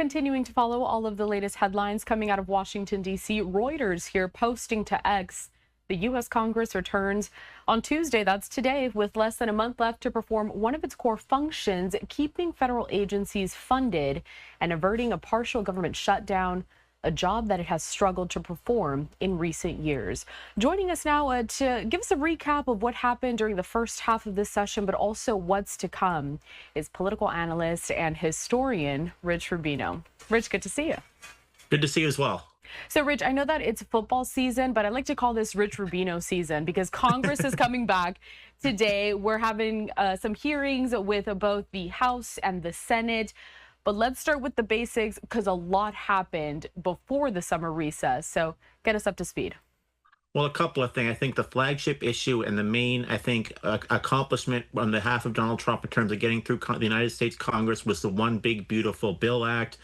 Continuing to follow all of the latest headlines coming out of Washington, D.C., Reuters here posting to X. The U.S. Congress returns on Tuesday, that's today, with less than a month left to perform one of its core functions, keeping federal agencies funded and averting a partial government shutdown, a job that it has struggled to perform in recent years. Joining us now to give us a recap of what happened during the first half of this session, but also what's to come, is political analyst and historian Rich Rubino. Rich, good to see you. Good to see you as well. So, Rich, I know that it's football season, but I like to call this Rich Rubino season because Congress is coming back today. We're having some hearings with both the House and the Senate. But let's start with the basics because a lot happened before the summer recess. So get us up to speed. Well, a couple of things. I think the flagship issue and the main, accomplishment on behalf of Donald Trump in terms of getting through the United States Congress was the One Big Beautiful Bill Act.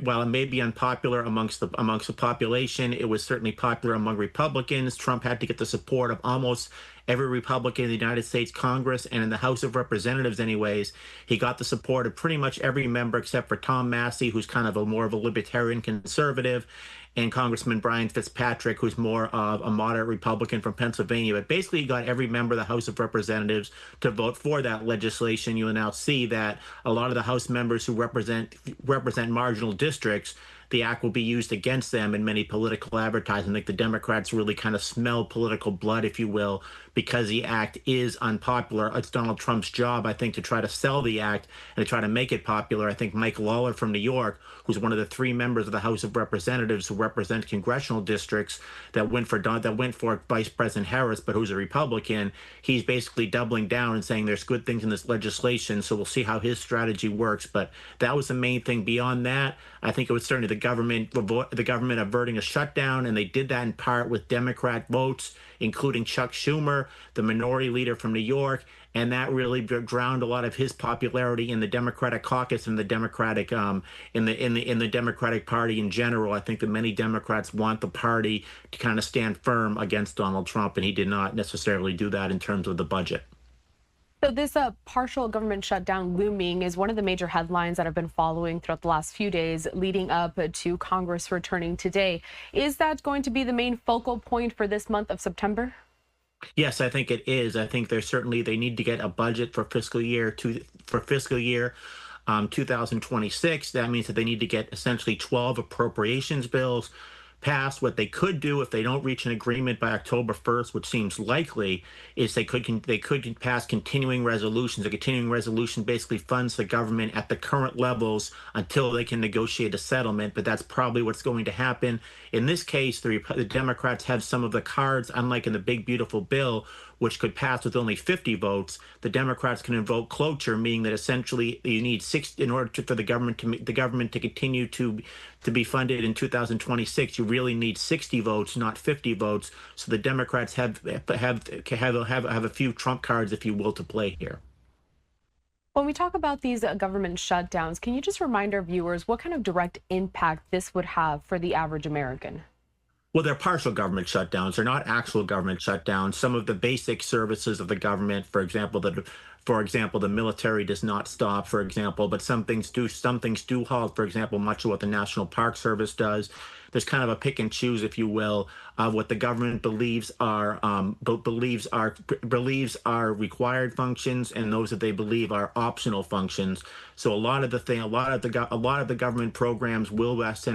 While it may be unpopular amongst the population, it was certainly popular among Republicans. Trump had to get the support of almost every Republican in the United States Congress, and in the House of Representatives anyways, he got the support of pretty much every member except for Tom Massey, who's kind of more of a libertarian conservative, and Congressman Brian Fitzpatrick, who's more of a moderate Republican from Pennsylvania. But basically, he got every member of the House of Representatives to vote for that legislation. You will now see that a lot of the House members who represent marginal districts, the act will be used against them in many political advertising. I think the Democrats really kind of smell political blood, if you will, because the act is unpopular. It's Donald Trump's job, I think, to try to sell the act and to try to make it popular. I think Mike Lawler from New York, who's one of the three members of the House of Representatives who represent congressional districts that went for Vice President Harris, but who's a Republican, he's basically doubling down and saying there's good things in this legislation. So we'll see how his strategy works. But that was the main thing. Beyond that, I think it was certainly the government averting a shutdown, and they did that in part with Democrat votes, including Chuck Schumer, the minority leader from New York, and that really drowned a lot of his popularity in the Democratic caucus and the Democratic in the Democratic Party in general. I think that many Democrats want the party to kind of stand firm against Donald Trump, and he did not necessarily do that in terms of the budget. So this partial government shutdown looming is one of the major headlines that I've been following throughout the last few days leading up to Congress returning today. Is that going to be the main focal point for this month of September? Yes, I think it is. I think they need to get a budget for fiscal year 2026. That means that they need to get essentially 12 appropriations bills passed. What they could do if they don't reach an agreement by October 1st, which seems likely, is they could pass continuing resolutions. A continuing resolution basically funds the government at the current levels until they can negotiate a settlement, but that's probably what's going to happen. In this case, the Democrats have some of the cards, unlike in the Big Beautiful Bill, which could pass with only 50 votes. The Democrats can invoke cloture, meaning that essentially you need 6 in order for the government to continue to be funded in 2026. You really need 60 votes, not 50 votes. So the Democrats have a few trump cards, if you will, to play here. When we talk about these government shutdowns, can you just remind our viewers what kind of direct impact this would have for the average American? Well, they're partial government shutdowns. They're not actual government shutdowns. Some of the basic services of the government, for example, the military does not stop, for example, but some things do halt. For example, much of what the National Park Service does. There's kind of a pick and choose, if you will, of what the government believes are required functions and those that they believe are optional functions. So a lot of the government programs will at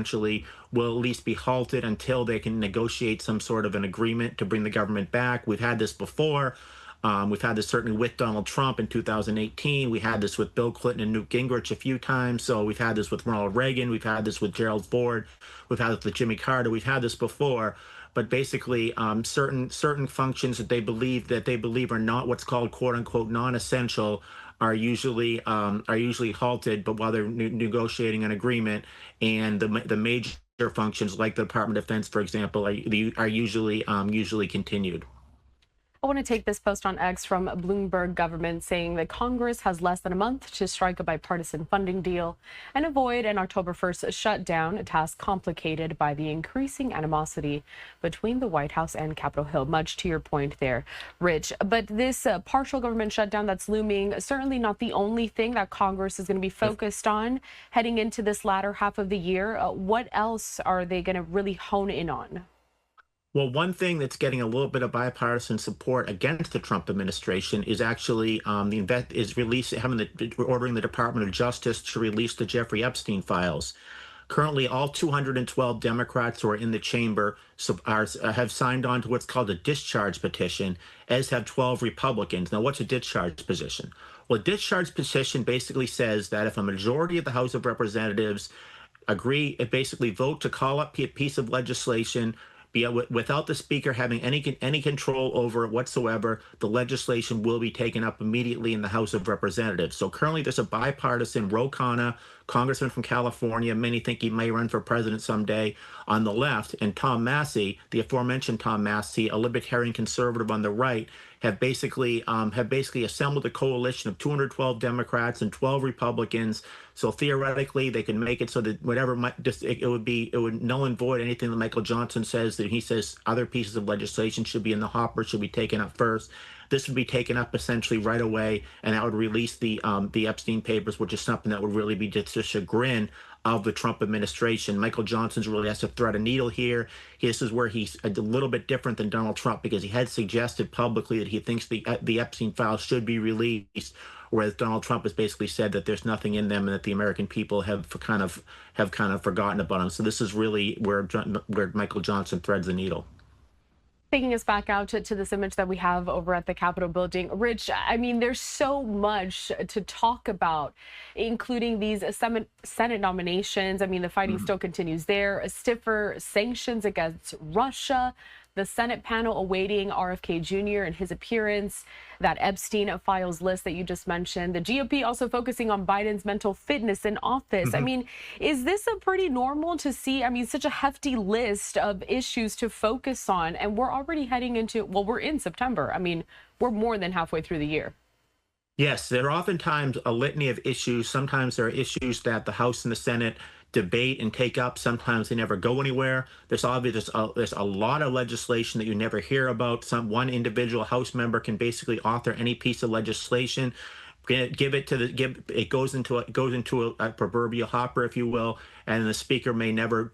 least be halted until they can negotiate some sort of an agreement to bring the government back. We've had this before. We've had this certainly with Donald Trump in 2018. We had this with Bill Clinton and Newt Gingrich a few times. So we've had this with Ronald Reagan. We've had this with Gerald Ford. We've had this with Jimmy Carter. We've had this before. But basically, certain functions that they believe are not what's called "quote unquote" non-essential are usually halted. But while they're negotiating an agreement, and the major functions like the Department of Defense, for example, are usually continued. I want to take this post on X from Bloomberg government saying that Congress has less than a month to strike a bipartisan funding deal and avoid an October 1st shutdown, a task complicated by the increasing animosity between the White House and Capitol Hill. Much to your point there, Rich. But this partial government shutdown that's looming, certainly not the only thing that Congress is going to be focused on heading into this latter half of the year. What else are they going to really hone in on? Well, one thing that's getting a little bit of bipartisan support against the Trump administration is actually the invest is release having the ordering the Department of Justice to release the Jeffrey Epstein files. Currently, all 212 Democrats who are in the chamber have signed on to what's called a discharge petition, as have 12 Republicans. Now, what's a discharge petition? Well, a discharge petition basically says that if a majority of the House of Representatives basically vote to call up a piece of legislation without the speaker having any control over it whatsoever, the legislation will be taken up immediately in the House of Representatives. So currently there's a bipartisan Ro Khanna, congressman from California, many think he may run for president someday, on the left, and Tom Massey, the aforementioned Tom Massey, a libertarian conservative on the right, have basically assembled a coalition of 212 Democrats and 12 Republicans. So theoretically, they can make it so that whatever it would null and void anything that Michael Johnson says, that he says other pieces of legislation should be in the hopper, should be taken up first. This would be taken up essentially right away, and that would release the Epstein papers, which is something that would really be just a chagrin of the Trump administration. Michael Johnson's really has to thread a needle here. This is where he's a little bit different than Donald Trump, because he had suggested publicly that he thinks the Epstein files should be released, whereas Donald Trump has basically said that there's nothing in them and that the American people have kind of forgotten about them. So this is really where Michael Johnson threads the needle. Taking us back out to this image that we have over at the Capitol building. Rich, I mean, there's so much to talk about, including these Senate nominations. I mean, the fighting still continues there. Stiffer sanctions against Russia. The Senate panel awaiting RFK Jr. and his appearance. That Epstein files list that you just mentioned. The GOP also focusing on Biden's mental fitness in office. I mean, is this a pretty normal to see? I mean, such a hefty list of issues to focus on. And we're already heading into, well, we're in September. I mean, we're more than halfway through the year. Yes, there are oftentimes a litany of issues. Sometimes there are issues that the House and the Senate debate and take up. Sometimes they never go anywhere. There's a lot of legislation that you never hear about. One individual House member can basically author any piece of legislation, it goes into a proverbial hopper, if you will, and the speaker may never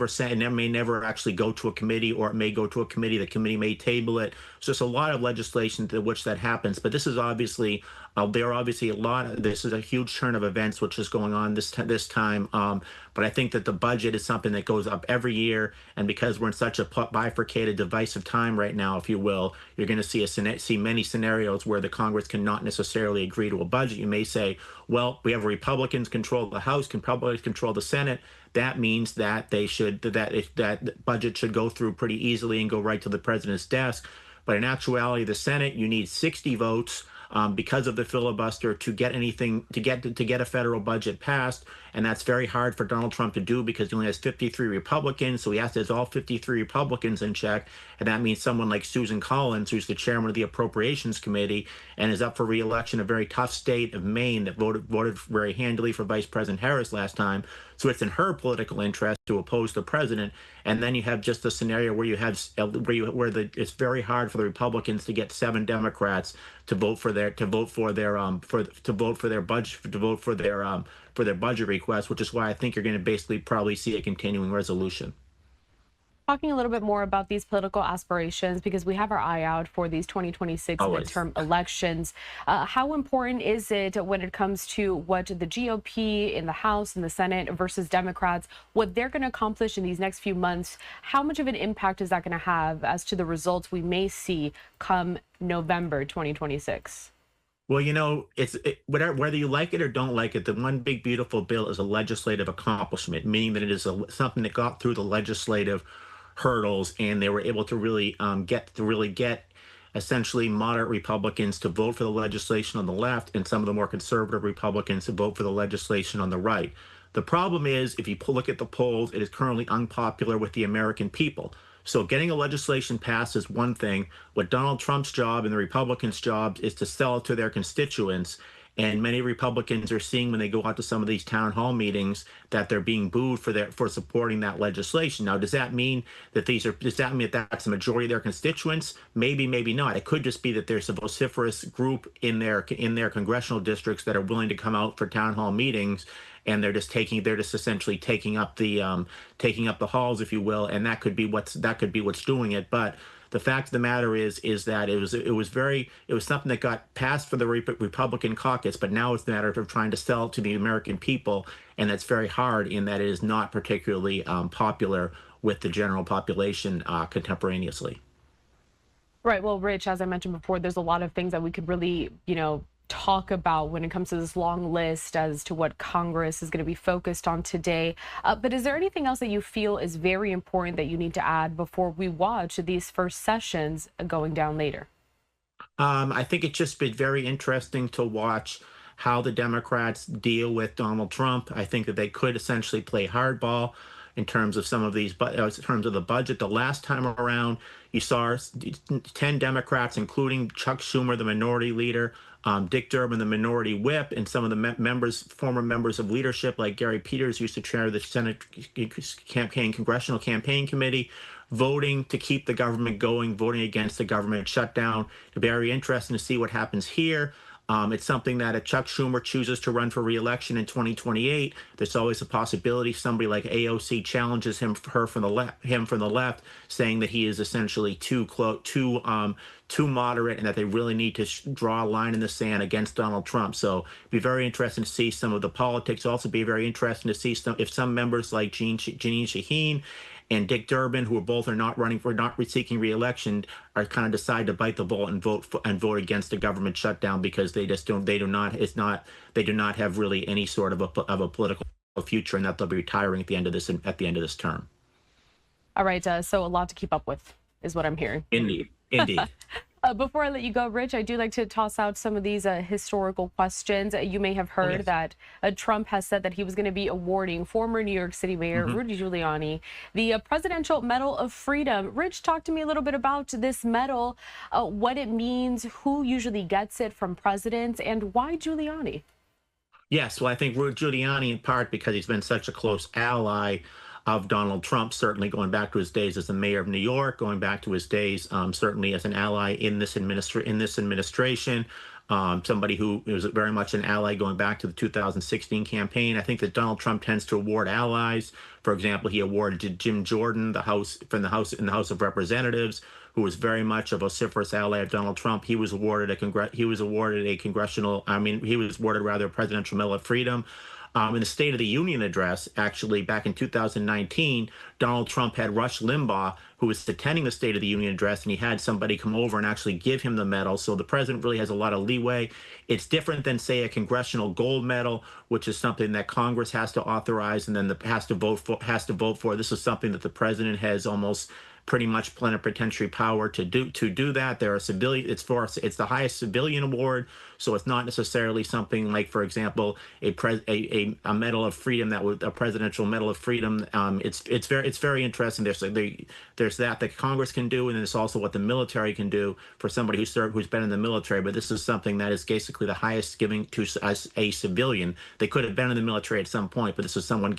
say, and it may never actually go to a committee, or it may go to a committee. The committee may table it. So it's a lot of legislation to which that happens. But this is obviously this is a huge turn of events which is going on this time. But I think that the budget is something that goes up every year, and because we're in such a bifurcated, divisive time right now, if you will, you're going to see many scenarios where the Congress cannot necessarily agree to a budget. You may say, well, we have Republicans control the House, Republicans control the Senate. That means that that budget should go through pretty easily and go right to the president's desk. But in actuality, the Senate, you need 60 votes. Because of the filibuster to get a federal budget passed, and that's very hard for Donald Trump to do because he only has 53 Republicans, so he has to have all 53 Republicans in check, and that means someone like Susan Collins, who's the chairman of the Appropriations Committee and is up for re-election, a very tough state of Maine that voted very handily for Vice President Harris last time. So it's in her political interest to oppose the president, and then you have just a scenario where it's very hard for the Republicans to get 7 Democrats to vote for their budget request, which is why I think you're going to basically probably see a continuing resolution. Talking a little bit more about these political aspirations, because we have our eye out for these 2026 midterm elections. How important is it when it comes to what the GOP in the House and the Senate versus Democrats, what they're going to accomplish in these next few months? How much of an impact is that going to have as to the results we may see come November 2026? Well, whether you like it or don't like it, the one big beautiful bill is a legislative accomplishment, meaning that it is something that got through the legislative hurdles, and they were able to really get essentially moderate Republicans to vote for the legislation on the left, and some of the more conservative Republicans to vote for the legislation on the right. The problem is, if you look at the polls, it is currently unpopular with the American people. So getting a legislation passed is one thing. What Donald Trump's job and the Republicans' job is to sell it to their constituents. And many Republicans are seeing when they go out to some of these town hall meetings that they're being booed for supporting that legislation. Now, does that mean that that's the majority of their constituents? Maybe, maybe not. It could just be that there's a vociferous group in their congressional districts that are willing to come out for town hall meetings, and they're just essentially taking up the halls, if you will, and that could be what's doing it. But the fact of the matter is that it was something that got passed for the Republican caucus, but now it's a matter of trying to sell it to the American people, and that's very hard in that it is not particularly popular with the general population contemporaneously. Right. Well, Rich, as I mentioned before, there's a lot of things that we could really, talk about when it comes to this long list as to what Congress is going to be focused on today. But is there anything else that you feel is very important that you need to add before we watch these first sessions going down later? I think it's just been very interesting to watch how the Democrats deal with Donald Trump. I think that they could essentially play hardball in terms of in terms of the budget. The last time around, you saw 10 Democrats, including Chuck Schumer, the minority leader, Dick Durbin, the minority whip, and some of the former members of leadership, like Gary Peters, used to chair the Senate Congressional Campaign Committee, voting to keep the government going, voting against the government shutdown. It'll be very interesting to see what happens here. It's something that if Chuck Schumer chooses to run for re-election in 2028, there's always a possibility somebody like AOC challenges him from the left, saying that he is essentially too moderate, and that they really need to draw a line in the sand against Donald Trump. So it'd be very interesting to see some of the politics. Also be very interesting to see if some members like Jeanine Shaheen and Dick Durbin, who are not seeking re-election, are kind of decide to bite the bullet and vote against the government shutdown, because they do not have really any sort of a political future, and that they'll be retiring at the end of this term. All right. So a lot to keep up with is what I'm hearing. Indeed. Before I let you go, Rich, I do like to toss out some of these historical questions. You may have heard that Trump has said that he was going to be awarding former New York City Mayor Rudy Giuliani the Presidential Medal of Freedom. Rich, talk to me a little bit about this medal, what it means, who usually gets it from presidents, and why Giuliani? Yes, well, I think Rudy Giuliani, in part because he's been such a close ally of Donald Trump, certainly going back to his days as the mayor of New York, going back to his days certainly as an ally in this administration, somebody who was very much an ally going back to the 2016 campaign. I think that Donald Trump tends to award allies. For example, he awarded Jim Jordan in the House of Representatives, who was very much a vociferous ally of Donald Trump. He was awarded a Presidential Medal of Freedom. In the State of the Union address, actually, back in 2019, Donald Trump had Rush Limbaugh, who was attending the State of the Union address, and he had somebody come over and actually give him the medal. So the president really has a lot of leeway. It's different than, say, a congressional gold medal, which is something that Congress has to authorize and then has to vote for. This is something that the president has almost pretty much plenipotentiary power to do that. There are civilian. It's the highest civilian award, so it's not necessarily something like, for example, a Medal of Freedom a Presidential Medal of Freedom. It's very interesting. There's that Congress can do, and then there's also what the military can do for somebody who's been in the military. But this is something that is basically the highest giving to a civilian. They could have been in the military at some point, but this is something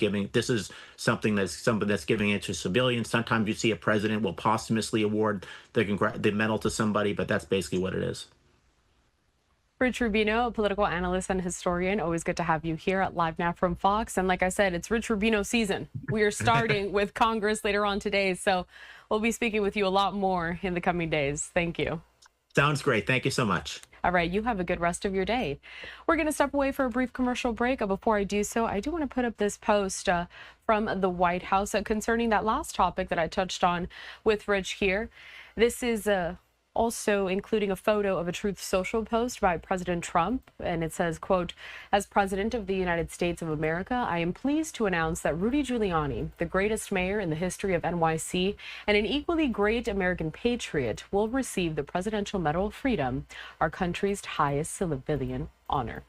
that's giving it to civilians. Sometimes you see a president will posthumously award the medal to somebody, but that's basically what it is. Rich Rubino, a political analyst and historian. Always good to have you here at Live Now from Fox. And like I said, it's Rich Rubino season. We are starting with Congress later on today, so we'll be speaking with you a lot more in the coming days. Thank you. Sounds great. Thank you so much. All right, you have a good rest of your day. We're going to step away for a brief commercial break. Before I do so, I do want to put up this post from the White House concerning that last topic that I touched on with Rich here. This is also including a photo of a Truth Social post by President Trump, and it says, quote, "As President of the United States of America, I am pleased to announce that Rudy Giuliani, the greatest mayor in the history of NYC and an equally great American patriot, will receive the Presidential Medal of Freedom, our country's highest civilian honor."